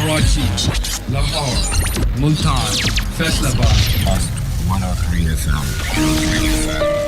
Karachi, Lahore, Multan, Faisalabad. 103 FM. 103 FM.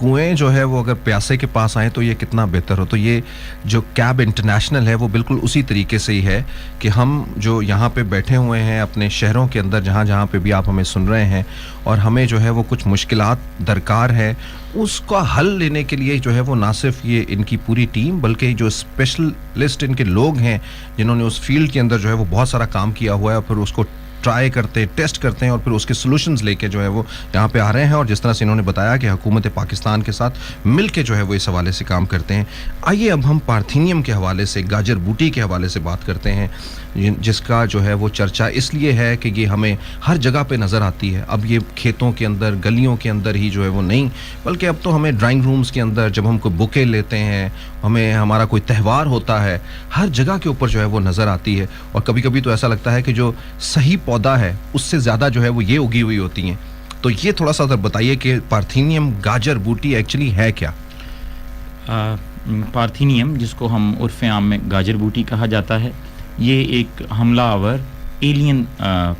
کنویں جو ہے وہ اگر پیاسے کے پاس آئیں تو یہ کتنا بہتر ہو. تو یہ جو کیب انٹرنیشنل ہے وہ بالکل اسی طریقے سے ہی ہے کہ ہم جو یہاں پہ بیٹھے ہوئے ہیں اپنے شہروں کے اندر جہاں جہاں پہ بھی آپ ہمیں سن رہے ہیں, اور ہمیں جو ہے وہ کچھ مشکلات درکار ہے, اس کا حل لینے کے لیے جو ہے وہ نہ صرف یہ ان کی پوری ٹیم بلکہ جو اسپیشلسٹ ان کے لوگ ہیں جنہوں نے اس فیلڈ کے اندر جو ہے وہ بہت سارا کام کیا ہوا ہے, اور پھر اس کو ٹرائی کرتے ٹیسٹ کرتے ہیں اور پھر اس کے سلوشنز لے کے جو ہے وہ یہاں پہ آ رہے ہیں. اور جس طرح سے انہوں نے بتایا کہ حکومت پاکستان کے ساتھ مل کے جو ہے وہ اس حوالے سے کام کرتے ہیں. آئیے اب ہم پارتھینیم کے حوالے سے, گاجر بوٹی کے حوالے سے بات کرتے ہیں, جس کا جو ہے وہ چرچا اس لیے ہے کہ یہ ہمیں ہر جگہ پہ نظر آتی ہے. اب یہ کھیتوں کے اندر, گلیوں کے اندر ہی جو ہے وہ نہیں, بلکہ اب تو ہمیں ڈرائنگ رومز کے اندر جب ہم کوئی بکے لیتے ہیں, ہمیں ہمارا کوئی تہوار ہوتا ہے, ہر جگہ کے اوپر جو ہے وہ نظر آتی ہے. اور کبھی کبھی تو ایسا لگتا ہے کہ جو صحیح پودا ہے اس سے زیادہ جو ہے وہ یہ اگی ہوئی ہوتی ہیں. تو یہ تھوڑا سا بتائیے کہ پارتھینیم گاجر بوٹی ایکچولی ہے کیا؟ پارتھینیم, جس کو ہم عرف عام میں گاجر بوٹی کہا جاتا ہے, یہ ایک حملہ آور ایلین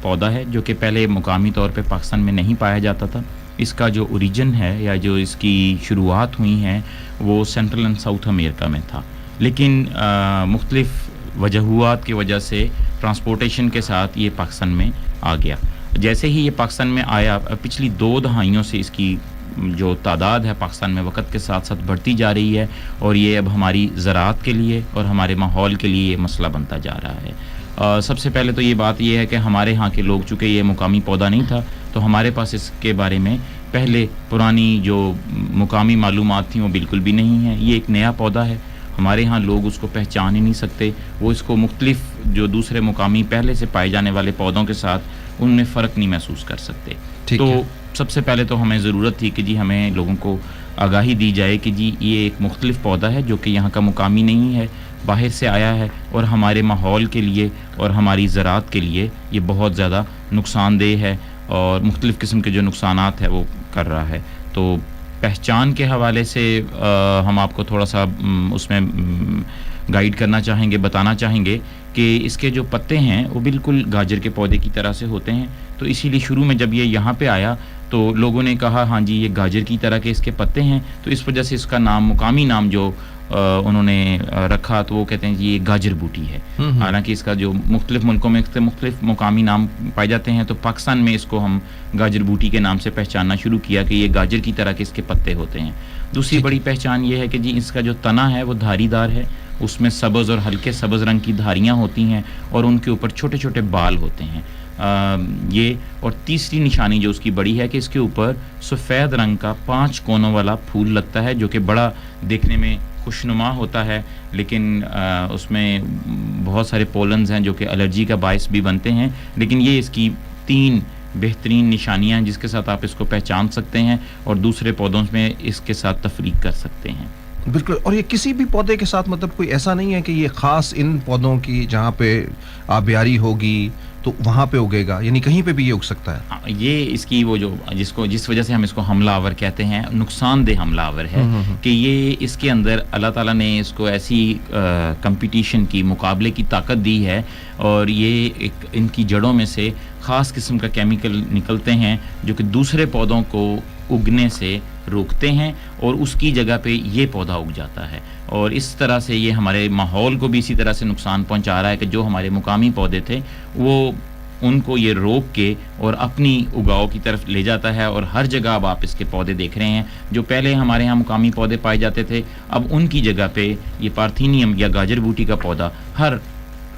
پودا ہے جو کہ پہلے مقامی طور پہ پاکستان میں نہیں پایا جاتا تھا. اس کا جو اوریجن ہے یا جو اس کی شروعات ہوئی ہیں وہ سینٹرل اینڈ ساؤتھ امریکہ میں تھا, لیکن مختلف وجوہات کی وجہ سے ٹرانسپورٹیشن کے ساتھ یہ پاکستان میں آ گیا. جیسے ہی یہ پاکستان میں آیا, پچھلی 2 دہائیوں سے اس کی جو تعداد ہے پاکستان میں وقت کے ساتھ ساتھ بڑھتی جا رہی ہے, اور یہ اب ہماری زراعت کے لیے اور ہمارے ماحول کے لیے یہ مسئلہ بنتا جا رہا ہے. سب سے پہلے تو یہ بات یہ ہے کہ ہمارے ہاں کے لوگ, چونکہ یہ مقامی پودا نہیں تھا, تو ہمارے پاس اس کے بارے میں پہلے پرانی جو مقامی معلومات تھیں وہ بالکل بھی نہیں ہیں. یہ ایک نیا پودا ہے, ہمارے ہاں لوگ اس کو پہچان ہی نہیں سکتے. وہ اس کو مختلف جو دوسرے مقامی پہلے سے پائے جانے والے پودوں کے ساتھ ان میں فرق نہیں محسوس کر سکتے. تو سب سے پہلے تو ہمیں ضرورت تھی کہ جی ہمیں لوگوں کو آگاہی دی جائے کہ جی یہ ایک مختلف پودا ہے جو کہ یہاں کا مقامی نہیں ہے, باہر سے آیا ہے, اور ہمارے ماحول کے لیے اور ہماری زراعت کے لیے یہ بہت زیادہ نقصان دہ ہے, اور مختلف قسم کے جو نقصانات ہیں وہ کر رہا ہے. تو پہچان کے حوالے سے ہم آپ کو تھوڑا سا اس میں گائیڈ کرنا چاہیں گے, بتانا چاہیں گے کہ اس کے جو پتے ہیں وہ بالکل گاجر کے پودے کی طرح سے ہوتے ہیں. تو اسی لیے شروع میں جب یہ یہاں پہ آیا تو لوگوں نے کہا ہاں جی یہ گاجر کی طرح کے اس کے پتے ہیں, تو اس وجہ سے اس کا نام, مقامی نام جو انہوں نے رکھا تو وہ کہتے ہیں جی یہ گاجر بوٹی ہے. حالانکہ اس کا جو مختلف ملکوں میں مختلف مقامی نام پائے جاتے ہیں, تو پاکستان میں اس کو ہم گاجر بوٹی کے نام سے پہچاننا شروع کیا کہ یہ گاجر کی طرح کے اس کے پتے ہوتے ہیں. دوسری بڑی پہچان یہ ہے کہ جی اس کا جو تنا ہے وہ دھاری دار ہے, اس میں سبز اور ہلکے سبز رنگ کی دھاریاں ہوتی ہیں اور ان کے اوپر چھوٹے چھوٹے بال ہوتے ہیں. یہ اور تیسری نشانی جو اس کی بڑی ہے کہ اس کے اوپر سفید رنگ کا 5 کونوں والا پھول لگتا ہے جو کہ بڑا دیکھنے میں خوشنما ہوتا ہے, لیکن اس میں بہت سارے پولنز ہیں جو کہ الرجی کا باعث بھی بنتے ہیں. لیکن یہ اس کی 3 بہترین نشانیاں ہیں جس کے ساتھ آپ اس کو پہچان سکتے ہیں اور دوسرے پودوں میں اس کے ساتھ تفریق کر سکتے ہیں. بالکل. اور یہ کسی بھی پودے کے ساتھ مطلب کوئی ایسا نہیں ہے کہ یہ خاص ان پودوں کی جہاں پہ آبیاری ہوگی تو وہاں پہ اگے گا, یعنی کہیں پہ بھی یہ اگ سکتا ہے؟ یہ اس کی وہ جو جس وجہ سے ہم اس کو حملہ آور کہتے ہیں, نقصان دہ حملہ آور ہے کہ یہ اس کے اندر اللہ تعالیٰ نے اس کو ایسی کمپٹیشن کی, مقابلے کی طاقت دی ہے, اور یہ ایک ان کی جڑوں میں سے خاص قسم کا کیمیکل نکلتے ہیں جو کہ دوسرے پودوں کو اگنے سے روکتے ہیں اور اس کی جگہ پہ یہ پودا اگ جاتا ہے. اور اس طرح سے یہ ہمارے ماحول کو بھی اسی طرح سے نقصان پہنچا رہا ہے کہ جو ہمارے مقامی پودے تھے وہ ان کو یہ روک کے اور اپنی اگاؤ کی طرف لے جاتا ہے. اور ہر جگہ اب آپ اس کے پودے دیکھ رہے ہیں جو پہلے ہمارے ہاں مقامی پودے پائے جاتے تھے, اب ان کی جگہ پہ یہ پارتھینیم یا گاجر بوٹی کا پودا ہر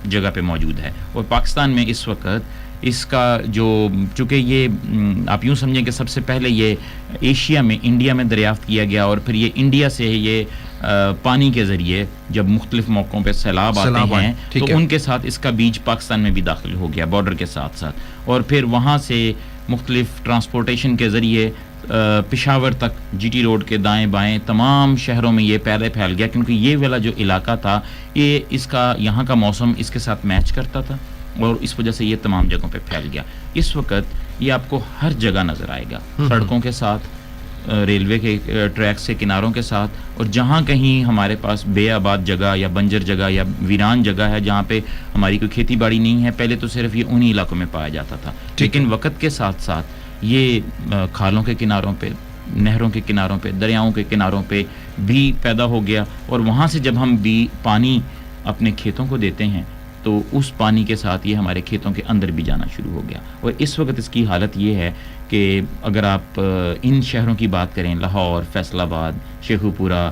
جگہ پہ موجود ہے. اور پاکستان میں اس وقت اس کا جو, چونکہ یہ آپ یوں سمجھیں کہ سب سے پہلے یہ ایشیا میں, انڈیا میں دریافت کیا گیا, اور پھر یہ انڈیا سے یہ پانی کے ذریعے جب مختلف موقعوں پہ سیلاب آتے ہیں تو ان کے ساتھ اس کا بیج پاکستان میں بھی داخل ہو گیا بارڈر کے ساتھ ساتھ, اور پھر وہاں سے مختلف ٹرانسپورٹیشن کے ذریعے پشاور تک جی ٹی روڈ کے دائیں بائیں تمام شہروں میں یہ پہلے پھیل گیا, کیونکہ یہ والا جو علاقہ تھا یہ اس کا یہاں کا موسم اس کے ساتھ میچ کرتا تھا, اور اس وجہ سے یہ تمام جگہوں پہ پھیل گیا. اس وقت یہ آپ کو ہر جگہ نظر آئے گا, سڑکوں کے ساتھ, ریلوے کے ٹریک سے کناروں کے ساتھ, اور جہاں کہیں ہمارے پاس بے آباد جگہ یا بنجر جگہ یا ویران جگہ ہے جہاں پہ ہماری کوئی کھیتی باڑی نہیں ہے, پہلے تو صرف یہ انہی علاقوں میں پایا جاتا تھا, لیکن وقت کے ساتھ ساتھ یہ کھالوں کے کناروں پہ, نہروں کے کناروں پہ، دریاؤں کے کناروں پہ بھی پیدا ہو گیا، اور وہاں سے جب ہم بھی پانی اپنے کھیتوں کو دیتے ہیں تو اس پانی کے ساتھ یہ ہمارے کھیتوں کے اندر بھی جانا شروع ہو گیا. اور اس وقت اس کی حالت یہ ہے کہ اگر آپ ان شہروں کی بات کریں، لاہور، فیصل آباد، شیخو پورہ،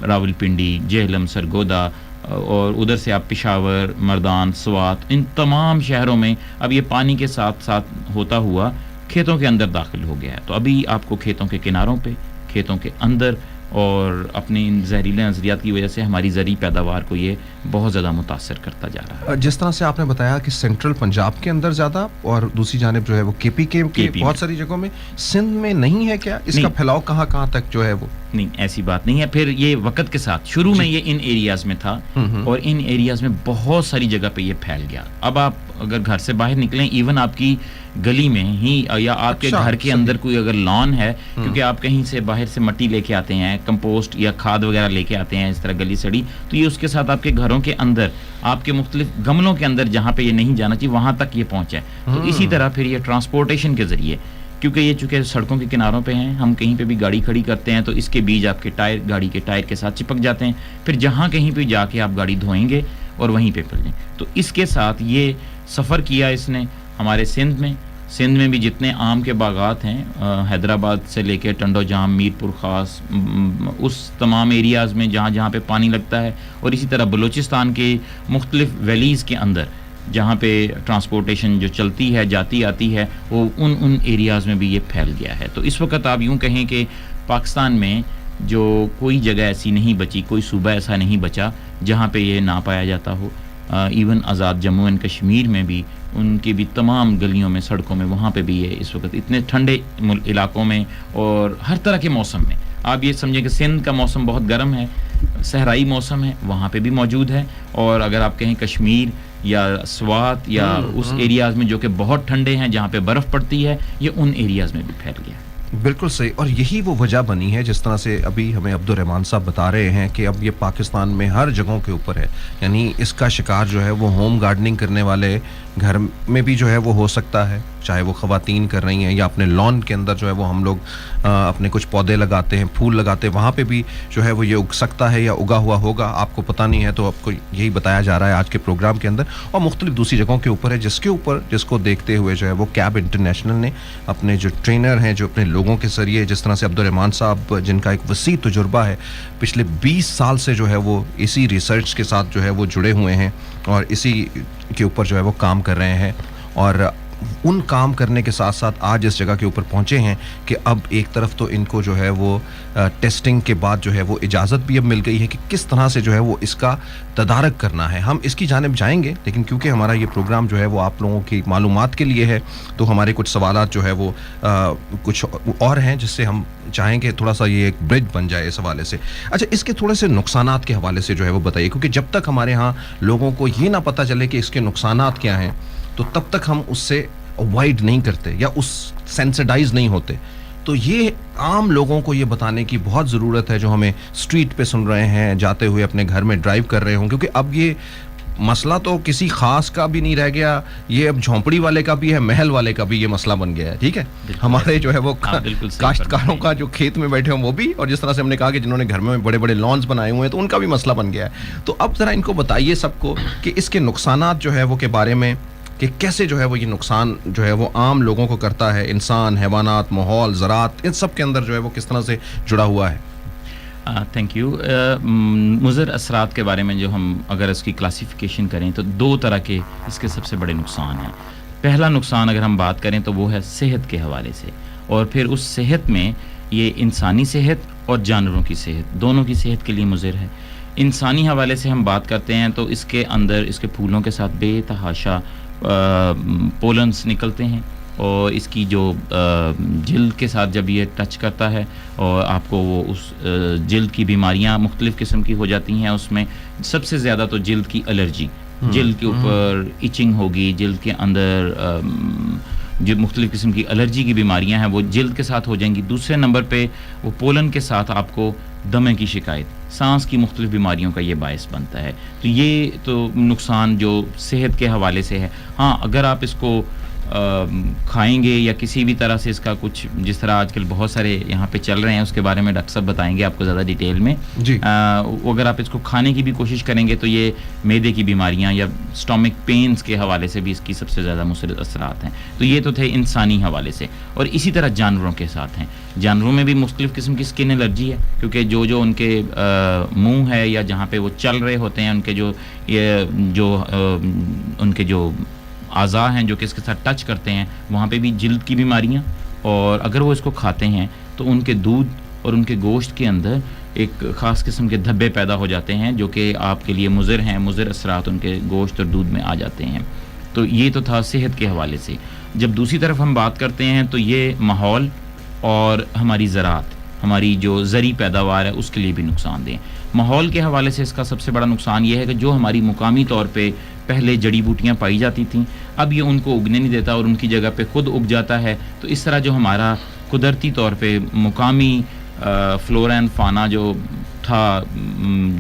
راول پنڈی، جہلم، سرگودا، اور ادھر سے آپ پشاور، مردان، سوات، ان تمام شہروں میں اب یہ پانی کے ساتھ ساتھ ہوتا ہوا کھیتوں کے اندر داخل ہو گیا ہے. تو ابھی آپ کو کھیتوں کے کناروں پہ، کھیتوں کے اندر، اور اپنے ان زہریلے نظریات کی وجہ سے ہماری زرعی پیداوار کو یہ بہت زیادہ متاثر کرتا جا رہا ہے. جس طرح سے آپ نے بتایا کہ سینٹرل پنجاب کے اندر زیادہ، اور دوسری جانب جو ہے وہ کے پی کے بہت ساری جگہوں میں، سندھ میں نہیں ہے کیا؟ اس کا پھیلاؤ کہاں کہاں تک جو ہے وہ؟ نہیں، ایسی بات نہیں ہے. پھر یہ وقت کے ساتھ شروع میں یہ ان ایریاز میں تھا، اور ان ایریاز میں بہت ساری جگہ پہ یہ پھیل گیا. اب آپ اگر گھر سے باہر نکلیں، ایون آپ کی گلی میں ہی یا آپ کے گھر کے اندر کوئی اگر لان ہے، کیونکہ آپ کہیں سے باہر سے مٹی لے کے آتے ہیں، کمپوسٹ یا کھاد وغیرہ لے کے آتے ہیں اس طرح گلی سڑی، تو یہ اس کے ساتھ آپ کے گھروں کے اندر، آپ کے مختلف گملوں کے اندر جہاں پہ یہ نہیں جانا چاہیے وہاں تک یہ پہنچا ہے. تو اسی طرح پھر یہ ٹرانسپورٹیشن کے ذریعے، کیونکہ یہ چونکہ سڑکوں کے کناروں پہ ہیں، ہم کہیں پہ بھی گاڑی کھڑی کرتے ہیں تو اس کے بیج آپ کے ٹائر، گاڑی کے ٹائر کے ساتھ چپک جاتے ہیں، پھر جہاں کہیں پہ جا کے آپ گاڑی دھوئیں گے اور وہیں پہ پھر لیں. تو اس کے ساتھ یہ سفر کیا اس نے ہمارے سندھ میں بھی جتنے آم کے باغات ہیں، حیدرآباد سے لے کے ٹنڈو جام، میر پور خاص، اس تمام ایریاز میں جہاں جہاں پہ پانی لگتا ہے، اور اسی طرح بلوچستان کے مختلف ویلیز کے اندر جہاں پہ ٹرانسپورٹیشن جو چلتی ہے، جاتی آتی ہے، وہ ان ایریاز میں بھی یہ پھیل گیا ہے. تو اس وقت آپ یوں کہیں کہ پاکستان میں جو کوئی جگہ ایسی نہیں بچی، کوئی صوبہ ایسا نہیں بچا جہاں پہ یہ نہ پایا جاتا ہو. ایون آزاد جموں اینڈ کشمیر میں بھی، ان کی بھی تمام گلیوں میں، سڑکوں میں، وہاں پہ بھی یہ اس وقت اتنے ٹھنڈے علاقوں میں اور ہر طرح کے موسم میں، آپ یہ سمجھیں کہ سندھ کا موسم بہت گرم ہے، صحرائی موسم ہے، وہاں پہ بھی موجود ہے. اور اگر آپ کہیں کشمیر یا سوات یا اس ایریاز میں جو کہ بہت ٹھنڈے ہیں، جہاں پہ برف پڑتی ہے، یہ ان ایریاز میں بھی پھیل گیا ہے. بالکل صحیح. اور یہی وہ وجہ بنی ہے، جس طرح سے ابھی ہمیں عبد الرحمان صاحب بتا رہے ہیں کہ اب یہ پاکستان میں ہر جگہوں کے اوپر ہے. یعنی اس کا شکار جو ہے وہ ہوم گارڈننگ کرنے والے گھر میں بھی جو ہے وہ ہو سکتا ہے، چاہے وہ خواتین کر رہی ہیں، یا اپنے لان کے اندر جو ہے وہ ہم لوگ اپنے کچھ پودے لگاتے ہیں، پھول لگاتے ہیں، وہاں پہ بھی جو ہے وہ یہ اگ سکتا ہے یا اگا ہوا ہوگا. آپ کو پتہ نہیں ہے، تو آپ کو یہی بتایا جا رہا ہے آج کے پروگرام کے اندر. اور مختلف دوسری جگہوں کے اوپر ہے، جس کو دیکھتے ہوئے جو ہے وہ کیب انٹرنیشنل نے اپنے جو ٹرینر ہیں، جو اپنے لوگوں کے ذریعے، جس طرح سے عبد الرحمان صاحب جن کا ایک وسیع تجربہ ہے، پچھلے 20 سال سے جو ہے وہ اسی ریسرچ کے ساتھ جو ہے وہ جڑے ہوئے ہیں اور اسی کے اوپر جو ہے وہ کام کر رہے ہیں. اور ان کام کرنے کے ساتھ ساتھ آج اس جگہ کے اوپر پہنچے ہیں کہ اب ایک طرف تو ان کو جو ہے وہ ٹیسٹنگ کے بعد جو ہے وہ اجازت بھی اب مل گئی ہے کہ کس طرح سے جو ہے وہ اس کا تدارک کرنا ہے. ہم اس کی جانب جائیں گے، لیکن کیونکہ ہمارا یہ پروگرام جو ہے وہ آپ لوگوں کی معلومات کے لیے ہے، تو ہمارے کچھ سوالات جو ہے وہ کچھ اور ہیں جس سے ہم چاہیں کہ تھوڑا سا یہ ایک برج بن جائے اس حوالے سے. اچھا، اس کے تھوڑے سے نقصانات کے حوالے سے جو ہے وہ بتائیے، کیونکہ جب تک ہمارے ہاں لوگوں کو یہ نہ پتہ چلے کہ اس کے نقصانات کیا ہیں، تو تب تک ہم اس سے اوائڈ نہیں کرتے یا اس سینسیٹائز نہیں ہوتے. تو یہ عام لوگوں کو یہ بتانے کی بہت ضرورت ہے، جو ہمیں اسٹریٹ پہ سن رہے ہیں، جاتے ہوئے اپنے گھر میں ڈرائیو کر رہے ہوں، کیونکہ اب یہ مسئلہ تو کسی خاص کا بھی نہیں رہ گیا، یہ اب جھونپڑی والے کا بھی ہے، محل والے کا بھی یہ مسئلہ بن گیا ہے. ٹھیک ہے، ہمارے جو ہے وہ کاشتکاروں کا جو کھیت میں بیٹھے ہوں وہ بھی، اور جس طرح سے ہم نے کہا کہ جنہوں نے گھر میں بڑے بڑے لانس بنائے ہوئے ہیں تو ان کا بھی مسئلہ بن گیا ہے. تو اب ذرا ان کو بتائیے سب کو کہ اس کے نقصانات جو ہے وہ کے بارے میں، کہ کیسے جو ہے وہ یہ نقصان جو ہے وہ عام لوگوں کو کرتا ہے، انسان، حیوانات، ماحول، زراعت، ان سب کے اندر جو ہے وہ کس طرح سے جڑا ہوا ہے. Thank you. مضر اثرات کے بارے میں جو ہم اگر اس کی کلاسیفیکیشن کریں تو 2 طرح کے اس کے سب سے بڑے نقصان ہیں. پہلا نقصان اگر ہم بات کریں تو وہ ہے صحت کے حوالے سے، اور پھر اس صحت میں یہ انسانی صحت اور جانوروں کی صحت، دونوں کی صحت کے لیے مضر ہے. انسانی حوالے سے ہم بات کرتے ہیں تو اس کے اندر اس کے پھولوں کے ساتھ بے تحاشا پولنس نکلتے ہیں، اور اس کی جو جلد کے ساتھ جب یہ ٹچ کرتا ہے اور آپ کو وہ اس جلد کی بیماریاں مختلف قسم کی ہو جاتی ہیں. اس میں سب سے زیادہ تو جلد کی الرجی، جلد کے اوپر ایچنگ ہوگی، جلد کے اندر جو مختلف قسم کی الرجی کی بیماریاں ہیں وہ جلد کے ساتھ ہو جائیں گی. دوسرے نمبر پہ وہ پولن کے ساتھ آپ کو دمے کی شکایت، سانس کی مختلف بیماریوں کا یہ باعث بنتا ہے. تو یہ تو نقصان جو صحت کے حوالے سے ہے. ہاں، اگر آپ اس کو کھائیں گے یا کسی بھی طرح سے اس کا کچھ جس طرح آج کل بہت سارے یہاں پہ چل رہے ہیں اس کے بارے میں ڈاکٹر صاحب بتائیں گے آپ کو زیادہ ڈیٹیل میں. جی اگر آپ اس کو کھانے کی بھی کوشش کریں گے تو یہ معدے کی بیماریاں یا اسٹامک پینز کے حوالے سے بھی اس کی سب سے زیادہ مضر اثرات ہیں. تو یہ تو تھے انسانی حوالے سے. اور اسی طرح جانوروں کے ساتھ ہیں. جانوروں میں بھی مختلف قسم کی اسکن الرجی ہے کیونکہ جو ان کے منہ ہے یا جہاں پہ وہ چل رہے ہوتے ہیں ان کے ان کے جو اعضاء ہیں جو کہ اس کے ساتھ ٹچ کرتے ہیں وہاں پہ بھی جلد کی بیماریاں. اور اگر وہ اس کو کھاتے ہیں تو ان کے دودھ اور ان کے گوشت کے اندر ایک خاص قسم کے دھبے پیدا ہو جاتے ہیں جو کہ آپ کے لیے مضر ہیں. مضر اثرات ان کے گوشت اور دودھ میں آ جاتے ہیں. تو یہ تو تھا صحت کے حوالے سے. جب دوسری طرف ہم بات کرتے ہیں تو یہ ماحول اور ہماری زراعت ہماری جو زرعی پیداوار ہے اس کے لیے بھی نقصان دہ. ماحول کے حوالے سے اس کا سب سے بڑا نقصان یہ ہے کہ جو ہماری مقامی طور پہ پہلے جڑی بوٹیاں پائی جاتی تھیں اب یہ ان کو اگنے نہیں دیتا اور ان کی جگہ پہ خود اگ جاتا ہے. تو اس طرح جو ہمارا قدرتی طور پہ مقامی فلورا اینڈ فانا جو تھا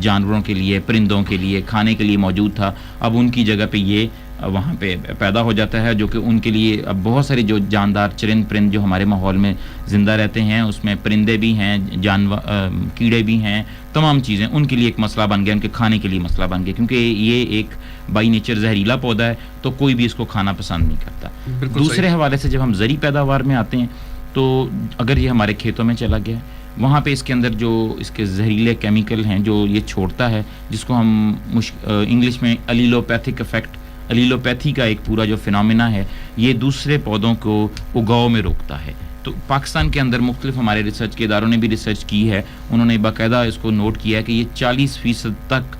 جانوروں کے لیے پرندوں کے لیے کھانے کے لیے موجود تھا اب ان کی جگہ پہ یہ وہاں پہ پیدا ہو جاتا ہے جو کہ ان کے لیے اب بہت سارے جو جاندار چرند پرند جو ہمارے ماحول میں زندہ رہتے ہیں اس میں پرندے بھی ہیں کیڑے بھی ہیں تمام چیزیں ان کے لیے ایک مسئلہ بن گیا ان کے کھانے کے لیے مسئلہ بن گیا کیونکہ یہ ایک بائی نیچر زہریلا پودا ہے تو کوئی بھی اس کو کھانا پسند نہیں کرتا. دوسرے حوالے سے جب ہم زرعی پیداوار میں آتے ہیں تو اگر یہ ہمارے کھیتوں میں چلا گیا وہاں پہ اس کے اندر جو اس کے زہریلے کیمیکل ہیں جو یہ چھوڑتا ہے جس کو ہم انگلش میں الیلوپیتھک افیکٹ الیلوپیتھی کا ایک پورا جو فینومینا ہے یہ دوسرے پودوں کو اگاؤ میں روکتا ہے. تو پاکستان کے اندر مختلف ہمارے ریسرچ کے اداروں نے بھی ریسرچ کی ہے انہوں نے باقاعدہ اس کو نوٹ کیا ہے کہ یہ 40% تک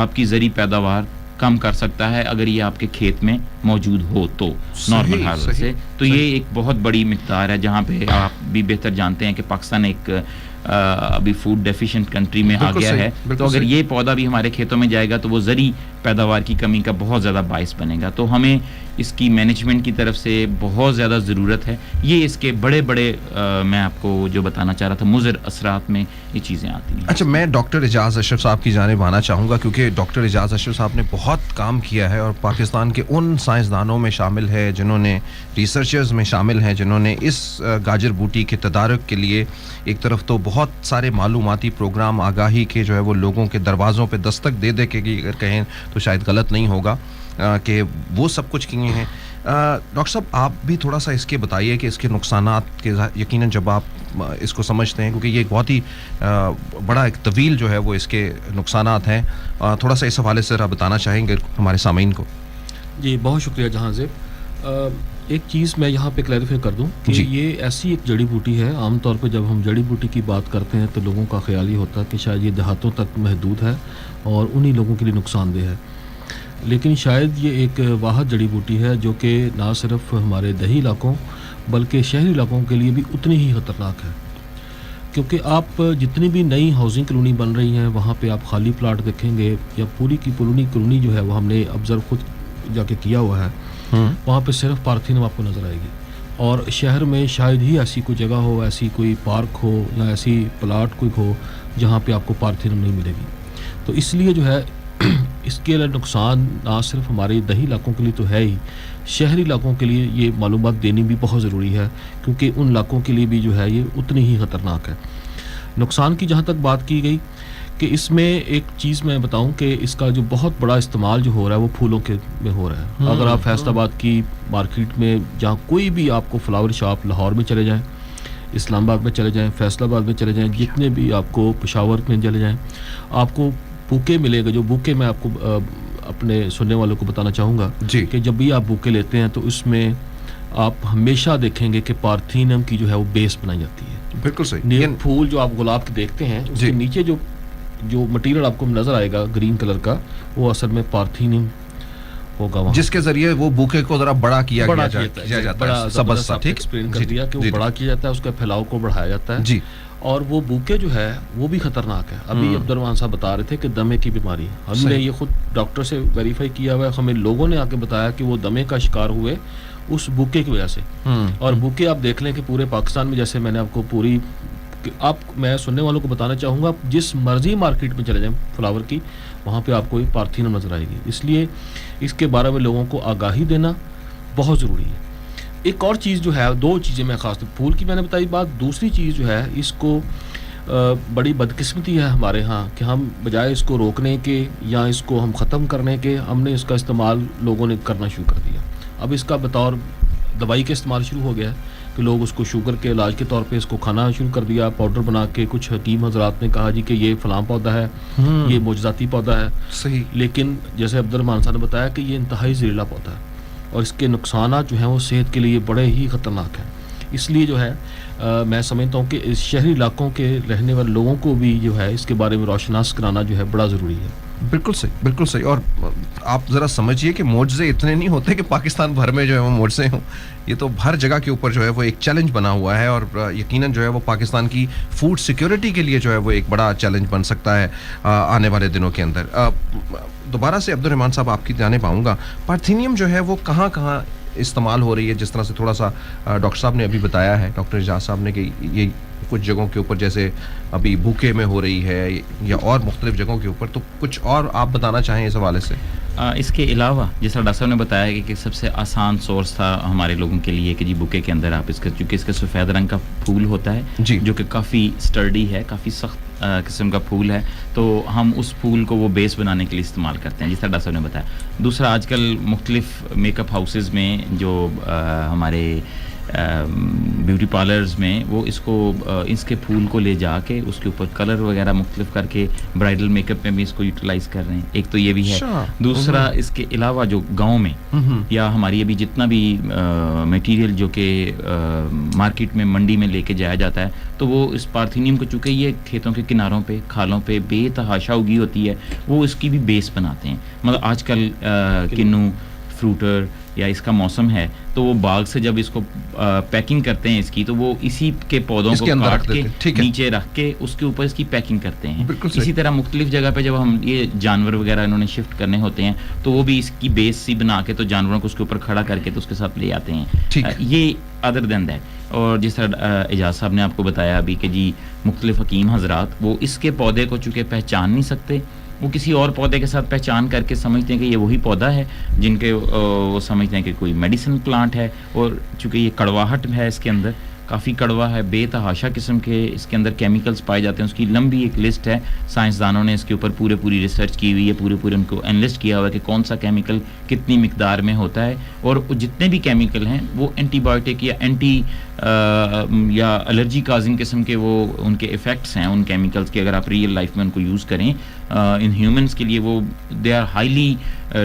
آپ کی زرعی پیداوار کم کر سکتا ہے اگر یہ آپ کے کھیت میں موجود ہو تو نارمل حالت سے. تو یہ ایک بہت بڑی مقدار ہے جہاں پہ آپ بھی بہتر جانتے ہیں کہ پاکستان ایک ابھی فوڈ ڈیفیشینٹ کنٹری میں آ گیا ہے. تو اگر یہ پودا بھی ہمارے کھیتوں میں جائے گا تو وہ زرعی پیداوار کی کمی کا بہت زیادہ باعث بنے گا. تو ہمیں اس کی مینجمنٹ کی طرف سے بہت زیادہ ضرورت ہے. یہ اس کے بڑے بڑے میں آپ کو جو بتانا چاہ رہا تھا مضر اثرات میں یہ چیزیں آتی ہیں. اچھا میں ڈاکٹر اعجاز اشرف صاحب کی جانب آنا چاہوں گا کیونکہ ڈاکٹر اعجاز اشرف صاحب نے بہت کام کیا ہے اور پاکستان کے ان سائنسدانوں میں شامل ہے جنہوں نے ریسرچرز میں شامل ہیں جنہوں نے اس گاجر بوٹی کے تدارک کے لیے ایک طرف تو بہت سارے معلوماتی پروگرام آگاہی کے جو ہے وہ لوگوں کے دروازوں پہ دستک دے کے اگر کہیں تو شاید غلط نہیں ہوگا کہ وہ سب کچھ کیے ہیں. ڈاکٹر صاحب آپ بھی تھوڑا سا اس کے بتائیے کہ اس کے نقصانات کے یقیناً جب آپ اس کو سمجھتے ہیں کیونکہ یہ ایک بہت ہی بڑا ایک طویل جو ہے وہ اس کے نقصانات ہیں تھوڑا سا اس حوالے سے ذرا بتانا چاہیں گے ہمارے سامعین کو. جی بہت شکریہ جہاں زیب. ایک چیز میں یہاں پہ کلیریفائی کر دوں کہ یہ ایسی ایک جڑی بوٹی ہے عام طور پہ جب ہم جڑی بوٹی کی بات کرتے ہیں تو لوگوں کا خیال یہ ہوتا ہے کہ شاید یہ دیہاتوں تک محدود ہے اور انہی لوگوں کے لیے نقصان دہ ہے لیکن شاید یہ ایک واحد جڑی بوٹی ہے جو کہ نہ صرف ہمارے دیہی علاقوں بلکہ شہری علاقوں کے لیے بھی اتنی ہی خطرناک ہے کیونکہ آپ جتنی بھی نئی ہاؤسنگ کالونی بن رہی ہیں وہاں پہ آپ خالی پلاٹ دیکھیں گے یا پوری کی کالونی جو ہے وہ ہم نے آبزرو خود جا کے کیا ہوا ہے وہاں پہ صرف پارتھینم آپ کو نظر آئے گی اور شہر میں شاید ہی ایسی کوئی جگہ ہو ایسی کوئی پارک ہو یا ایسی پلاٹ کوئی ہو جہاں پہ آپ کو پارتھینم نہیں ملے گی. تو اس لیے جو ہے اس کے نقصان نہ صرف ہمارے دیہی علاقوں کے لیے تو ہے ہی شہری علاقوں کے لیے یہ معلومات دینی بھی بہت ضروری ہے کیونکہ ان علاقوں کے لیے بھی جو ہے یہ اتنی ہی خطرناک ہے. نقصان کی جہاں تک بات کی گئی کہ اس میں ایک چیز میں بتاؤں کہ اس کا جو بہت بڑا استعمال جو ہو رہا ہے وہ پھولوں کے میں ہو رہا ہے. اگر آپ فیصل آباد کی مارکیٹ میں جہاں کوئی بھی آپ کو فلاور شاپ لاہور میں چلے جائیں اسلام آباد میں چلے جائیں فیصل آباد میں چلے جائیں جتنے بھی آپ کو پشاور میں چلے جائیں آپ کو بوکے ملے گا. جو بوکے میں آپ کو اپنے سننے والوں کو بتانا چاہوں گا کہ جب بھی آپ بوکے لیتے ہیں تو اس میں آپ ہمیشہ دیکھیں گے کہ پارتھینم کی جو ہے وہ بیس بنائی جاتی ہے. بالکل صحیح. پھول جو آپ گلاب کے دیکھتے ہیں اس کے نیچے جو مٹیریل آپ کو نظر آئے گا گرین کلر کا وہ اصل میں پارتھینم ہوگا وہاں جس کے ذریعے وہ بوکے کو ذرا بڑا کیا جاتا ہے. سبز سا ٹھیک ایکسپلین کر دیا کہ وہ بڑا کیا جاتا ہے اس کے پھیلاؤ کو بڑھایا جاتا ہے. اور وہ بوکے جو ہے وہ بھی خطرناک ہے. ابھی عبدالرحمان صاحب بتا رہے تھے کہ دمے کی بیماری ہم نے یہ خود ڈاکٹر سے ویریفائی کیا ہوا ہے. ہمیں لوگوں نے آ کے بتایا کہ وہ دمے کا شکار ہوئے اس بوکے کی وجہ سے. اور بوکے آپ دیکھ لیں کہ پورے پاکستان میں جیسے میں نے آپ کو پوری میں سننے والوں کو بتانا چاہوں گا جس مرضی مارکیٹ میں چلے جائیں فلاور کی وہاں پہ آپ کو پارتھینم نظر آئے گی. اس لیے اس کے بارے میں لوگوں کو آگاہی دینا بہت ضروری ہے. ایک اور چیز جو ہے, دو چیزیں میں خاص طور پھول کی میں نے بتائی بات, دوسری چیز جو ہے اس کو بڑی بدقسمتی ہے ہمارے ہاں کہ ہم بجائے اس کو روکنے کے یا اس کو ہم ختم کرنے کے, ہم نے اس کا استعمال لوگوں نے کرنا شروع کر دیا. اب اس کا بطور دوائی کے استعمال شروع ہو گیا ہے کہ لوگ اس کو شوگر کے علاج کے طور پہ اس کو کھانا شروع کر دیا, پاؤڈر بنا کے. کچھ حکیم حضرات نے کہا جی کہ یہ فلاں پودا ہے, یہ معجزاتی پودا ہے. صحیح. لیکن جیسے عبدالرحمان صاحب نے بتایا کہ یہ انتہائی زہریلا پودا ہے اور اس کے نقصانات جو ہیں وہ صحت کے لیے بڑے ہی خطرناک ہیں. اس لیے جو ہے میں سمجھتا ہوں کہ اس شہری علاقوں کے رہنے والے لوگوں کو بھی جو ہے اس کے بارے میں روشناس کرانا جو ہے بڑا ضروری ہے. بالکل صحیح, بالکل صحیح. اور آپ ذرا سمجھیے کہ معجزے اتنے نہیں ہوتے کہ پاکستان بھر میں جو ہے وہ معجزے ہوں. یہ تو ہر جگہ کے اوپر جو ہے وہ ایک چیلنج بنا ہوا ہے اور یقیناً جو ہے وہ پاکستان کی فوڈ سیکیورٹی کے لیے جو ہے وہ ایک بڑا چیلنج بن سکتا ہے آنے والے دنوں کے اندر. دوبارہ سے عبدالرحمان صاحب آپ کی جانب آؤں گا. پارتھینیم جو ہے وہ کہاں کہاں استعمال ہو رہی ہے؟ جس طرح سے تھوڑا سا ڈاکٹر صاحب نے ابھی بتایا ہے, ڈاکٹر اعجاز صاحب نے, کہ یہ کچھ جگہوں کے اوپر جیسے ابھی بھوکے میں ہو رہی ہے یا اور مختلف جگہوں کے اوپر, تو کچھ اور آپ بتانا چاہیں اس حوالے سے؟ اس کے علاوہ جیسا ڈاکٹر صاحب نے بتایا کہ سب سے آسان سورس تھا ہمارے لوگوں کے لیے کہ جی بوکے کے اندر آپ اس کا, چونکہ اس کا سفید رنگ کا پھول ہوتا ہے جی, جو کہ کافی سٹرڈی ہے, کافی سخت قسم کا پھول ہے, تو ہم اس پھول کو وہ بیس بنانے کے لیے استعمال کرتے ہیں جس طرح ڈاکٹر صاحب نے بتایا. دوسرا, آج کل مختلف میک اپ ہاؤسز میں جو ہمارے بیوٹی پارلرز میں وہ اس کو اس کے پھول کو لے جا کے اس کے اوپر کلر وغیرہ مختلف کر کے برائڈل میک اپ میں بھی اس کو یوٹیلائز کر رہے ہیں. ایک تو یہ بھی ہے. دوسرا, اس کے علاوہ جو گاؤں میں یا ہماری ابھی جتنا بھی میٹیریل جو کہ مارکیٹ میں منڈی میں لے کے جایا جاتا ہے, تو وہ اس پارتھینیم کو, چونکہ یہ کھیتوں کے کناروں پہ کھالوں پہ بے تحاشا اگی ہوتی ہے, وہ اس کی بھی بیس بناتے ہیں. مطلب آج کل کنو فروٹر یا اس کا موسم ہے تو وہ باغ سے جب اس کو پیکنگ کرتے ہیں اس کی, تو وہ اسی کے پودوں کو کاٹ کے نیچے رکھ کے اس کے اوپر اس کی پیکنگ کرتے ہیں. اسی طرح مختلف جگہ پہ جب ہم یہ جانور وغیرہ انہوں نے شفٹ کرنے ہوتے ہیں تو وہ بھی اس کی بیس سی بنا کے تو جانوروں کو اس کے اوپر کھڑا کر کے تو اس کے ساتھ لے آتے ہیں. یہ ادر دین دیٹ. اور جس طرح اعجاز صاحب نے آپ کو بتایا ابھی کہ جی مختلف حکیم حضرات وہ اس کے پودے کو چونکہ پہچان نہیں سکتے, وہ کسی اور پودے کے ساتھ پہچان کر کے سمجھتے ہیں کہ یہ وہی پودا ہے جن کے وہ سمجھتے ہیں کہ کوئی میڈیسن پلانٹ ہے. اور چونکہ یہ کڑواہٹ ہے اس کے اندر, کافی کڑوا ہے, بے تحاشا قسم کے اس کے اندر کیمیکلز پائے جاتے ہیں. اس کی لمبی ایک لسٹ ہے, سائنسدانوں نے اس کے اوپر پوری ریسرچ کی ہوئی ہے, پورے ان کو انلسٹ کیا ہوا ہے کہ کون سا کیمیکل کتنی مقدار میں ہوتا ہے. اور جتنے بھی کیمیکل ہیں وہ اینٹی بایوٹک یا اینٹی یا الرجی کازنگ قسم کے وہ ان کے ایفیکٹس ہیں ان کیمیکلز کے. اگر آپ ریئل لائف میں ان کو یوز کریں ان ہیومنس کے لیے, وہ دے آر ہائیلی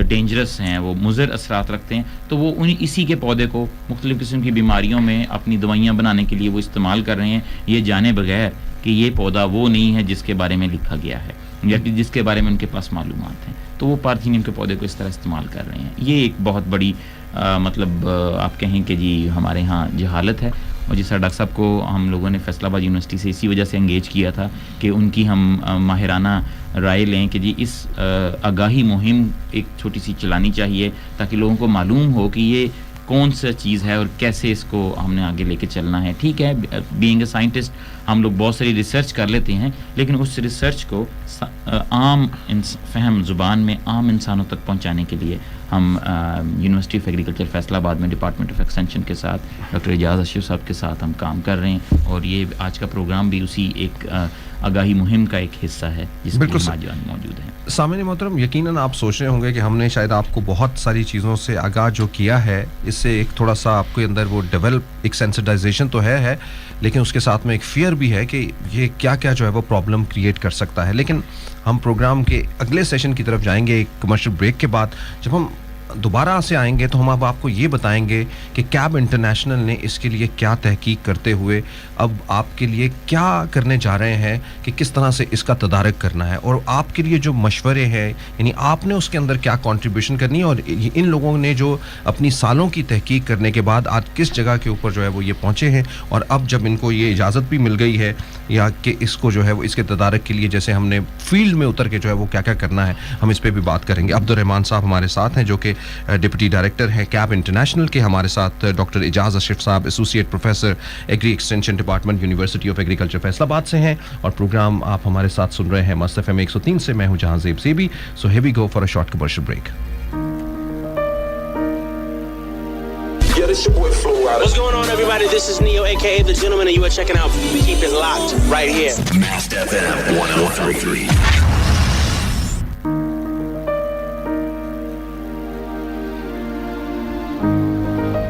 ڈینجرس ہیں, وہ مضر اثرات رکھتے ہیں. تو وہ اسی کے پودے کو مختلف قسم کی بیماریوں میں اپنی دوائیاں بنانے کے لیے وہ استعمال کر رہے ہیں, یہ جانے بغیر کہ یہ پودا وہ نہیں ہے جس کے بارے میں لکھا گیا ہے یا جس کے بارے میں ان کے پاس معلومات ہیں. تو وہ پارتھینیم کے پودے کو اس طرح استعمال کر رہے ہیں. یہ ایک بہت بڑی مطلب آپ کہیں کہ جی ہمارے ہاں جہالت ہے. اور جس طرح ڈاکٹر صاحب کو ہم لوگوں نے فیصل آباد یونیورسٹی سے اسی وجہ سے انگیج کیا تھا کہ ان کی ہم ماہرانہ رائے لیں کہ جی اس آگاہی مہم ایک چھوٹی سی چلانی چاہیے تاکہ لوگوں کو معلوم ہو کہ یہ کون سا چیز ہے اور کیسے اس کو ہم نے آگے لے کے چلنا ہے. ٹھیک ہے, بینگ اے سائنٹسٹ ہم لوگ بہت ساری ریسرچ کر لیتے ہیں, لیکن اس ریسرچ کو عام فہم زبان میں عام انسانوں تک پہنچانے کے لیے ہم یونیورسٹی آف ایگریکلچر فیصل آباد میں ڈپارٹمنٹ آف ایکسٹینشن کے ساتھ ڈاکٹر اعجاز اشرف صاحب کے ساتھ ہم کام کر رہے ہیں. اور یہ آج کا پروگرام بھی اسی ایک آگاہی مہم کا ایک حصہ ہے جس میں ہم موجود ہیں. سامعین محترم, یقیناً آپ سوچ رہے ہوں گے کہ ہم نے شاید آپ کو بہت ساری چیزوں سے آگاہ جو کیا ہے, اس سے ایک تھوڑا سا آپ کے اندر وہ ڈیولپ ایک سینسٹائزیشن تو ہے, لیکن اس کے ساتھ میں ایک فیئر بھی ہے کہ یہ کیا جو ہے وہ پرابلم کریٹ کر سکتا ہے. لیکن ہم پروگرام کے اگلے سیشن کی طرف جائیں گے ایک کمرشل بریک کے بعد. جب ہم دوبارہ سے آئیں گے تو ہم اب آپ کو یہ بتائیں گے کہ کیب انٹرنیشنل نے اس کے لیے کیا تحقیق کرتے ہوئے اب آپ کے لیے کیا کرنے جا رہے ہیں کہ کس طرح سے اس کا تدارک کرنا ہے, اور آپ کے لیے جو مشورے ہیں یعنی آپ نے اس کے اندر کیا کنٹریبیوشن کرنی ہے, اور ان لوگوں نے جو اپنی سالوں کی تحقیق کرنے کے بعد آج کس جگہ کے اوپر جو ہے وہ یہ پہنچے ہیں, اور اب جب ان کو یہ اجازت بھی مل گئی ہے یا کہ اس کو جو ہے وہ اس کے تدارک کے لیے جیسے ہم نے فیلڈ میں اتر کے جو ہے وہ کیا کرنا ہے, ہم اس پہ بھی بات کریں گے. عبدالرحمان صاحب ہمارے ساتھ ہیں جو کہ ڈپٹی ڈائریکٹر ہیں کیب انٹرنیشنل کے. ہمارے ساتھ ڈاکٹر اعجاز اشرف صاحب associate professor agri extension department university of agriculture Faisalabad سے ہیں, اور پروگرام آپ ہمارے ساتھ سن رہے ہیں مست FM 103 سے. میں ہوں Jahanzeb Zebi. So here we go for a short commercial break. Yeah, this your boy Flo Rida. What's going on, everybody? This is Neo, aka The Gentleman, and you are checking out Keep It Locked right here. Mast FM 103.3.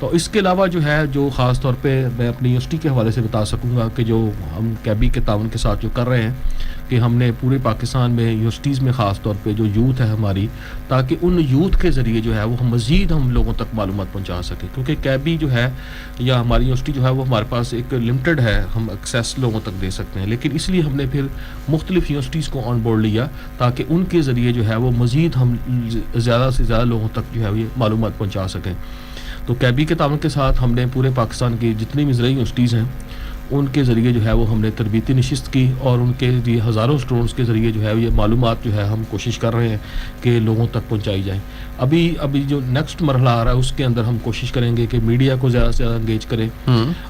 تو اس کے علاوہ جو ہے جو خاص طور پہ میں اپنی یونیورسٹی کے حوالے سے بتا سکوں گا کہ جو ہم کیبی کے تعاون کے ساتھ جو کر رہے ہیں کہ ہم نے پورے پاکستان میں یونیورسٹیز میں خاص طور پہ جو یوتھ ہے ہماری، تاکہ ان یوتھ کے ذریعے جو ہے وہ مزید ہم لوگوں تک معلومات پہنچا سکیں، کیونکہ کیبی جو ہے یا ہماری یونیورسٹی جو ہے وہ ہمارے پاس ایک لمیٹڈ ہے، ہم ایکسیس لوگوں تک دے سکتے ہیں، لیکن اس لیے ہم نے پھر مختلف یونیورسٹیز کو آن بورڈ لیا تاکہ ان کے ذریعے جو ہے وہ مزید ہم زیادہ سے زیادہ لوگوں تک جو ہے یہ معلومات پہنچا سکیں۔ تو کیبی کے تعاون کے ساتھ ہم نے پورے پاکستان کی جتنی بھی زرعی یونیورسٹیز ہیں ان کے ذریعے جو ہے وہ ہم نے تربیتی نشست کی، اور ان کے لیے ہزاروں اسٹوڈنٹس کے ذریعے جو ہے یہ معلومات جو ہے ہم کوشش کر رہے ہیں کہ لوگوں تک پہنچائی جائیں۔ ابھی جو نیکسٹ مرحلہ آ رہا ہے اس کے اندر ہم کوشش کریں گے کہ میڈیا کو زیادہ سے زیادہ انگیج کریں،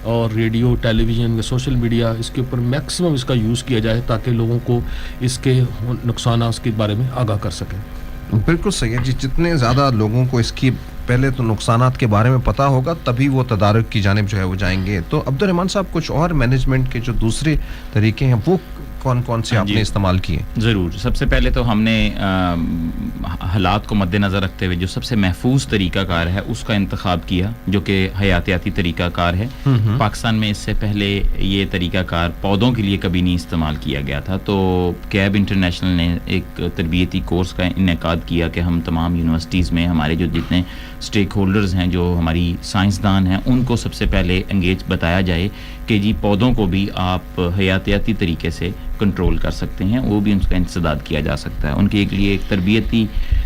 اور ریڈیو، ٹیلی ویژن یا سوشل میڈیا اس کے اوپر میکسیمم اس کا یوز کیا جائے تاکہ لوگوں کو اس کے نقصانات کے بارے میں آگاہ کر سکیں۔ بالکل صحیح ہے جی، جتنے زیادہ لوگوں کو اس کی پہلے تو نقصانات کے بارے میں پتہ ہوگا تبھی وہ تدارک کی جانب جو ہے وہ جائیں گے۔ تو عبدالرحمن صاحب کچھ اور مینجمنٹ کے جو دوسرے طریقے ہیں وہ کون کون سے آپ نے استعمال کیے؟ ضرور، سب سے پہلے تو ہم نے حالات کو مد نظر رکھتے ہوئے جو سب سے محفوظ طریقہ کار ہے اس کا انتخاب کیا، جو کہ حیاتیاتی طریقہ کار ہے۔ پاکستان میں اس سے پہلے یہ طریقہ کار پودوں کے لیے کبھی نہیں استعمال کیا گیا تھا، تو کیب انٹرنیشنل نے ایک تربیتی کورس کا انعقاد کیا کہ ہم تمام یونیورسٹیز میں ہمارے جو جتنے اسٹیک ہولڈرز ہیں، جو ہماری سائنسدان ہیں، ان کو سب سے پہلے انگیج بتایا جائے کہ جی پودوں کو بھی آپ حیاتیاتی طریقے سے کنٹرول کر سکتے ہیں، وہ بھی ان کا انسداد کیا جا سکتا ہے۔ ان کے لیے ایک تربیتی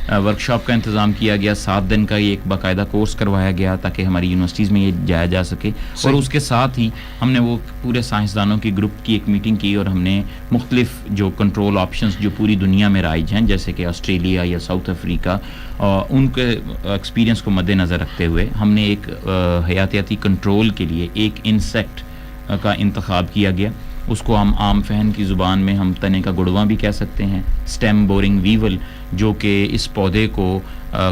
ورکشاپ کا انتظام کیا گیا، 7 دن کا یہ ایک باقاعدہ کورس کروایا گیا تاکہ ہماری یونیورسٹیز میں یہ جایا جا سکے۔ اور اس کے ساتھ ہی ہم نے وہ پورے سائنسدانوں کی گروپ کی ایک میٹنگ کی، اور ہم نے مختلف جو کنٹرول آپشنز جو پوری دنیا میں رائج ہیں جیسے کہ آسٹریلیا یا ساؤتھ افریقہ، ان کے ایکسپیرینس کو مد نظر رکھتے ہوئے ہم نے ایک حیاتیاتی کنٹرول کے لیے ایک انسیکٹ کا انتخاب کیا گیا۔ اس کو ہم عام فہم کی زبان میں ہم تنے کا گڑواں بھی کہہ سکتے ہیں، اسٹیم بورنگ ویول، جو کہ اس پودے کو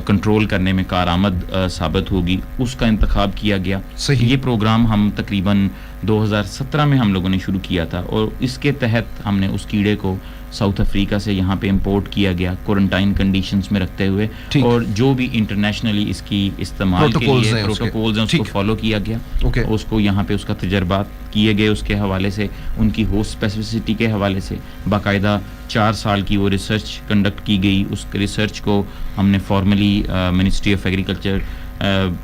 کنٹرول کرنے میں کارآمد ثابت ہوگی، اس کا انتخاب کیا گیا۔ یہ پروگرام ہم تقریباً 2017 میں ہم لوگوں نے شروع کیا تھا، اور اس کے تحت ہم نے اس کیڑے کو ساؤتھ افریقہ سے یہاں پہ امپورٹ کیا گیا کوارنٹائن کنڈیشنز میں رکھتے ہوئے، اور جو بھی انٹرنیشنلی اس کی استعمال کے لیے پروٹوکولز ہیں اس کو فالو کیا گیا، اس کو یہاں پہ اس کا تجربات کیے گئے، اس کے حوالے سے ان کی ہوسٹ اسپیسیفسٹی کے حوالے سے باقاعدہ 4 سال کی وہ ریسرچ کنڈکٹ کی گئی۔ اس ریسرچ کو ہم نے formally ministry of agriculture,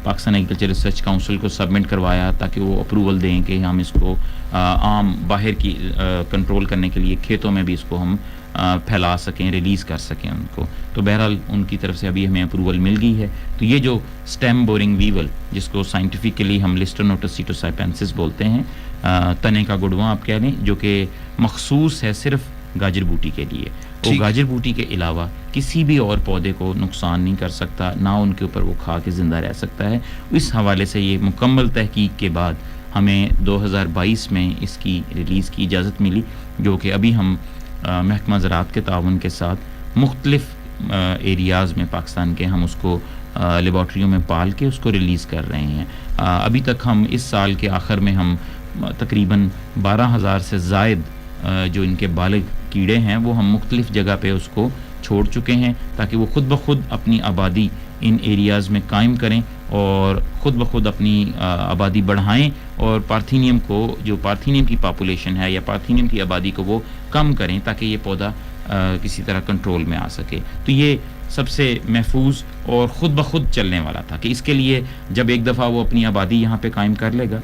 Pakistan agriculture research council کو سبمٹ کروایا تاکہ وہ اپروول دیں کہ ہم اس کو عام باہر کی کنٹرول کرنے کے لیے کھیتوں میں بھی اس کو ہم پھیلا سکیں، ریلیز کر سکیں ان کو۔ تو بہرحال ان کی طرف سے ابھی ہمیں اپروول مل گئی ہے۔ تو یہ جو اسٹیم بورنگ ویول، جس کو سائنٹیفکلی ہم لسٹرنوٹس سیٹوسائپینسس بولتے ہیں، تنے کا گڑواں آپ کہہ لیں، جو کہ مخصوص ہے صرف گاجر بوٹی کے لیے، وہ گاجر بوٹی کے علاوہ کسی بھی اور پودے کو نقصان نہیں کر سکتا، نہ ان کے اوپر وہ کھا کے زندہ رہ سکتا ہے۔ اس حوالے سے یہ مکمل تحقیق کے بعد ہمیں 2022 میں اس کی ریلیز کی اجازت ملی، جو کہ ابھی ہم محکمہ زراعت کے تعاون کے ساتھ مختلف ایریاز میں پاکستان کے ہم اس کو لیبارٹریوں میں پال کے اس کو ریلیز کر رہے ہیں۔ ابھی تک ہم اس سال کے آخر میں ہم تقریباً 12,000 سے زائد جو ان کے بالغ کیڑے ہیں وہ ہم مختلف جگہ پہ اس کو چھوڑ چکے ہیں تاکہ وہ خود بخود اپنی آبادی ان ایریاز میں قائم کریں اور خود بخود اپنی آبادی بڑھائیں، اور پارتھینیم کو، جو پارتھینیم کی پاپولیشن ہے یا پارتھینیم کی آبادی کو وہ کم کریں تاکہ یہ پودا کسی طرح کنٹرول میں آ سکے۔ تو یہ سب سے محفوظ اور خود بخود چلنے والا تھا کہ اس کے لیے جب ایک دفعہ وہ اپنی آبادی یہاں پہ قائم کر لے گا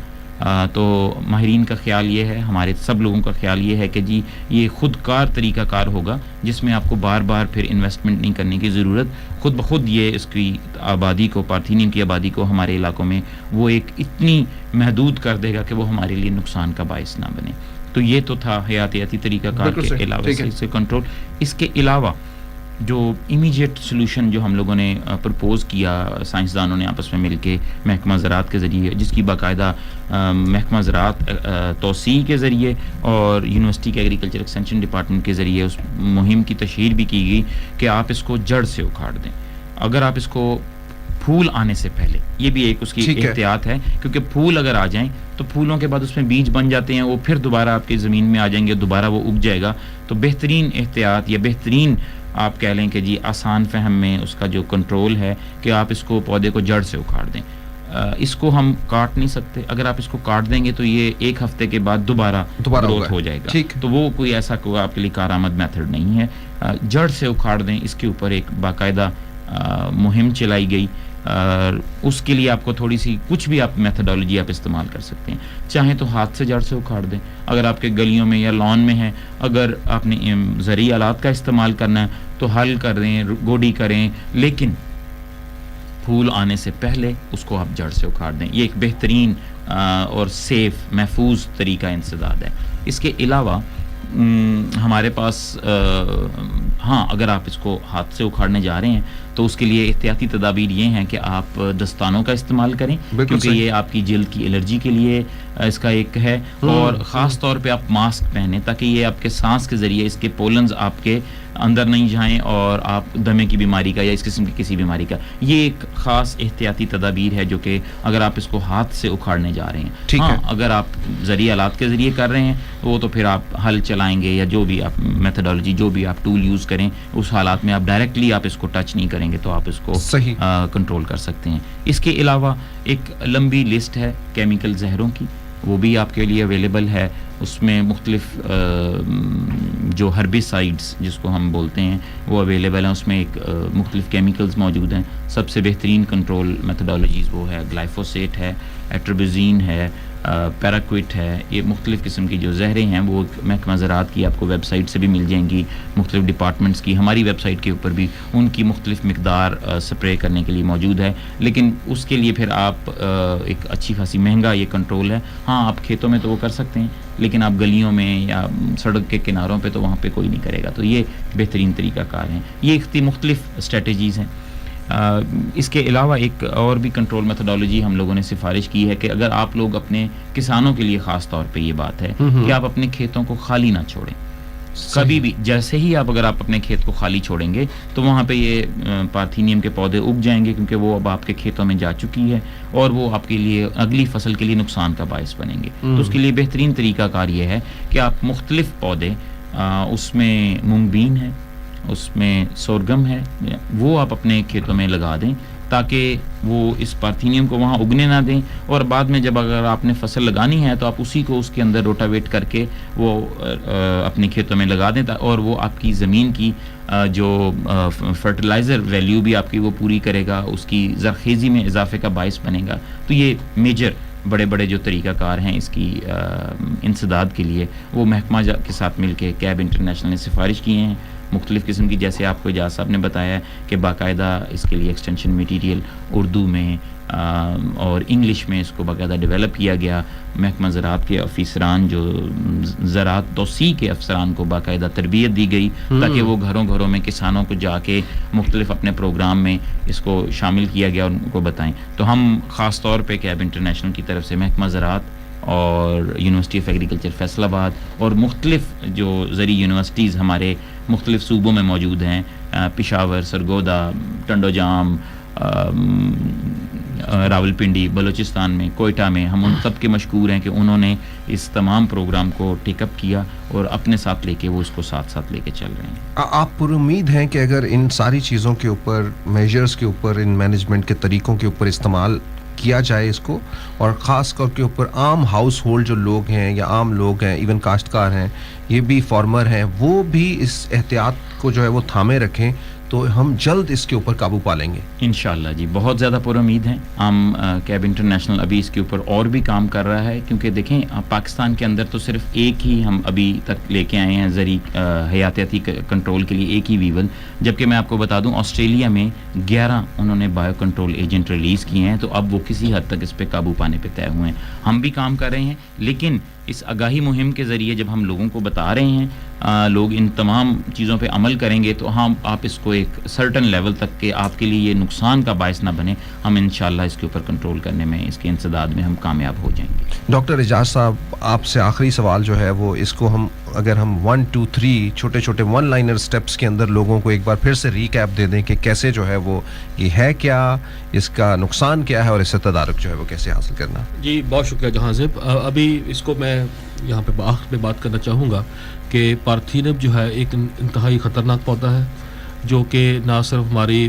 تو ماہرین کا خیال یہ ہے، ہمارے سب لوگوں کا خیال یہ ہے کہ جی یہ خود کار طریقہ کار ہوگا جس میں آپ کو بار بار پھر انویسٹمنٹ نہیں کرنے کی ضرورت، خود بخود یہ اس کی آبادی کو، پارتھینیم کی آبادی کو ہمارے علاقوں میں وہ ایک اتنی محدود کر دے گا کہ وہ ہمارے لیے نقصان کا باعث نہ بنے۔ تو یہ تو تھا حیاتیاتی طریقہ کار کے علاوہ سے کنٹرول۔ اس کے علاوہ جو امیجیٹ سلوشن جو ہم لوگوں نے پرپوز کیا سائنسدانوں نے آپس میں مل کے محکمہ زراعت کے ذریعے، جس کی باقاعدہ محکمہ زراعت توسیع کے ذریعے اور یونیورسٹی کے ایگریکلچر ایکسٹینشن ڈپارٹمنٹ کے ذریعے اس مہم کی تشہیر بھی کی گئی کہ آپ اس کو جڑ سے اکھاڑ دیں۔ اگر آپ اس کو پھول آنے سے پہلے، یہ بھی ایک اس کی احتیاط ہے، کیونکہ پھول اگر آ جائیں تو پھولوں کے بعد اس میں بیج بن جاتے ہیں، وہ پھر دوبارہ آپ کی زمین میں آ جائیں گے، دوبارہ وہ اگ جائے گا۔ تو بہترین احتیاط یا بہترین آپ کہہ لیں کہ جی آسان فہم میں اس کا جو کنٹرول ہے کہ آپ اس کو پودے کو جڑ سے اکھاڑ دیں۔ اس کو ہم کاٹ نہیں سکتے. اگر آپ اس کو کاٹ دیں گے تو یہ ایک ہفتے کے بعد دوبارہ گروتھ ہو جائے گا. تو وہ کوئی ایسا کوئی آپ کے لیے کارآمد میتھڈ نہیں ہے. جڑ سے اکھاڑ دیں. اس کے اوپر ایک باقاعدہ مہم چلائی گئی. اس کے لیے آپ کو تھوڑی سی کچھ بھی آپ میتھڈالوجی آپ استعمال کر سکتے ہیں. چاہیں تو ہاتھ سے جڑ سے اکھاڑ دیں اگر آپ کے گلیوں میں یا لان میں ہیں. اگر آپ نے زرعی آلات کا استعمال کرنا ہے تو حل کر دیں, گوڈی کریں, لیکن پھول آنے سے پہلے اس کو آپ جڑ سے اکھاڑ دیں. یہ ایک بہترین اور سیف محفوظ طریقہ انسداد ہے. اس کے علاوہ ہمارے پاس ہاں اگر آپ اس کو ہاتھ سے اکھاڑنے جا رہے ہیں تو اس کے لیے احتیاطی تدابیر یہ ہیں کہ آپ دستانوں کا استعمال کریں, کیونکہ یہ آپ کی جلد کی الرجی کے لیے اس کا ایک ہے. اور خاص طور پہ آپ ماسک پہنیں تاکہ یہ آپ کے سانس کے ذریعے اس کے پولنز آپ کے اندر نہیں جائیں اور آپ دمے کی بیماری کا یا اس قسم کی کسی بیماری کا. یہ ایک خاص احتیاطی تدابیر ہے جو کہ اگر آپ اس کو ہاتھ سے اکھاڑنے جا رہے ہیں. ہاں اگر آپ زرعی آلات کے ذریعے کر رہے ہیں وہ تو پھر آپ ہل چلائیں گے یا جو بھی آپ میتھڈالوجی جو بھی آپ ٹول یوز کریں اس حالات میں آپ ڈائریکٹلی آپ اس کو ٹچ نہیں کریں گے تو آپ اس کو کنٹرول کر سکتے ہیں. اس کے علاوہ ایک لمبی لسٹ ہے کیمیکل زہروں کی, وہ بھی آپ کے لیے اویلیبل ہے. اس میں مختلف جو ہربیسائڈز جس کو ہم بولتے ہیں وہ اویلیبل ہیں. اس میں ایک مختلف کیمیکلز موجود ہیں. سب سے بہترین کنٹرول میتھڈالوجیز وہ ہے گلائفوسیٹ ہے, ایٹربیزین ہے, پیراکوئٹ ہے. یہ مختلف قسم کی جو زہریں ہیں وہ محکمہ زراعت کی آپ کو ویب سائٹ سے بھی مل جائیں گی, مختلف ڈپارٹمنٹس کی ہماری ویب سائٹ کے اوپر بھی ان کی مختلف مقدار سپرے کرنے کے لیے موجود ہے. لیکن اس کے لیے پھر آپ ایک اچھی خاصی مہنگا یہ کنٹرول ہے. ہاں آپ کھیتوں میں تو وہ کر سکتے ہیں لیکن آپ گلیوں میں یا سڑک کے کناروں پہ تو وہاں پہ کوئی نہیں کرے گا. تو یہ بہترین طریقہ کار ہیں. یہ مختلف اسٹریٹجیز ہیں. اس کے علاوہ ایک اور بھی کنٹرول میتھڈالوجی ہم لوگوں نے سفارش کی ہے کہ اگر آپ لوگ اپنے کسانوں کے لیے خاص طور پہ یہ بات ہے کہ آپ اپنے کھیتوں کو خالی نہ چھوڑیں کبھی بھی. جیسے ہی آپ اگر آپ اپنے کھیت کو خالی چھوڑیں گے تو وہاں پہ یہ پارتھینیم کے پودے اگ جائیں گے کیونکہ وہ اب آپ کے کھیتوں میں جا چکی ہے اور وہ آپ کے لیے اگلی فصل کے لیے نقصان کا باعث بنیں گے. تو اس کے لیے بہترین طریقہ کار یہ ہے کہ آپ مختلف پودے اس میں مونگ بین ہے, اس میں سورگم ہے, وہ آپ اپنے کھیتوں میں لگا دیں تاکہ وہ اس پارتھینیم کو وہاں اگنے نہ دیں. اور بعد میں جب اگر آپ نے فصل لگانی ہے تو آپ اسی کو اس کے اندر روٹاویٹ کر کے وہ اپنے کھیتوں میں لگا دیں اور وہ آپ کی زمین کی جو فرٹیلائزر ویلیو بھی آپ کی وہ پوری کرے گا, اس کی زرخیزی میں اضافے کا باعث بنے گا. تو یہ میجر بڑے بڑے جو طریقہ کار ہیں اس کی انسداد کے لیے وہ محکمہ کے ساتھ مل کے کیب انٹرنیشنل نے سفارش کیے ہیں مختلف قسم کی. جیسے آپ کو اجاز صاحب نے بتایا کہ باقاعدہ اس کے لیے ایکسٹینشن میٹیریل اردو میں اور انگلش میں اس کو باقاعدہ ڈیولپ کیا گیا. محکمہ زراعت کے افسران جو زراعت توسیع کے افسران کو باقاعدہ تربیت دی گئی تاکہ وہ گھروں گھروں میں کسانوں کو جا کے مختلف اپنے پروگرام میں اس کو شامل کیا گیا اور ان کو بتائیں. تو ہم خاص طور پہ کیب انٹرنیشنل کی طرف سے محکمہ زراعت اور یونیورسٹی آف ایگریکلچر فیصل آباد اور مختلف جو زرعی یونیورسٹیز ہمارے مختلف صوبوں میں موجود ہیں, پشاور, سرگودا, ٹنڈو جام, راولپنڈی, بلوچستان میں, کوئٹہ میں, ہم ان سب کے مشکور ہیں کہ انہوں نے اس تمام پروگرام کو ٹیک اپ کیا اور اپنے ساتھ لے کے وہ اس کو ساتھ ساتھ لے کے چل رہے ہیں. آپ پر امید ہیں کہ اگر ان ساری چیزوں کے اوپر, میجرز کے اوپر, ان مینجمنٹ کے طریقوں کے اوپر استعمال کیا جائے اس کو, اور خاص طور کے اوپر عام ہاؤس ہولڈ جو لوگ ہیں یا عام لوگ ہیں, ایون کاشتکار ہیں, یہ بھی فارمر ہیں, وہ بھی اس احتیاط کو جو ہے وہ تھامے رکھیں تو ہم جلد اس کے اوپر قابو پا لیں گے انشاءاللہ. جی بہت زیادہ پر امید ہیں. ہم کیب انٹرنیشنل ابھی اس کے اوپر اور بھی کام کر رہا ہے کیونکہ دیکھیں پاکستان کے اندر تو صرف ایک ہی ہم ابھی تک لے کے آئے ہیں زرعی حیاتیاتی کنٹرول کے لیے, ایک ہی ویول, جبکہ میں آپ کو بتا دوں آسٹریلیا میں 11 انہوں نے بایو کنٹرول ایجنٹ ریلیز کیے ہیں. تو اب وہ کسی حد تک اس پہ قابو پانے پہ طے ہوئے ہیں. ہم بھی کام کر رہے ہیں لیکن اس آگاہی مہم کے ذریعے جب ہم لوگوں کو بتا رہے ہیں لوگ ان تمام چیزوں پہ عمل کریں گے تو ہم آپ اس کو ایک سرٹن لیول تک کہ آپ کے لیے یہ نقصان کا باعث نہ بنے, ہم انشاءاللہ اس کے اوپر کنٹرول کرنے میں, اس کے انسداد میں ہم کامیاب ہو جائیں گے. ڈاکٹر اعجاز صاحب, آپ سے آخری سوال جو ہے وہ اس کو ہم اگر ہم 1 2 3 چھوٹے چھوٹے ون لائنر سٹیپس کے اندر لوگوں کو ایک بار پھر سے ریکیپ دے دیں کہ کیسے جو ہے وہ یہ ہے کیا, اس کا نقصان کیا ہے اور اس سے تدارک جو ہے وہ کیسے حاصل کرنا. جی بہت شکریہ جہاں زیب. ابھی اس کو میں یہاں پہ آخر میں بات کرنا چاہوں گا کہ پارتھینم جو ہے ایک انتہائی خطرناک پودا ہے جو کہ نہ صرف ہماری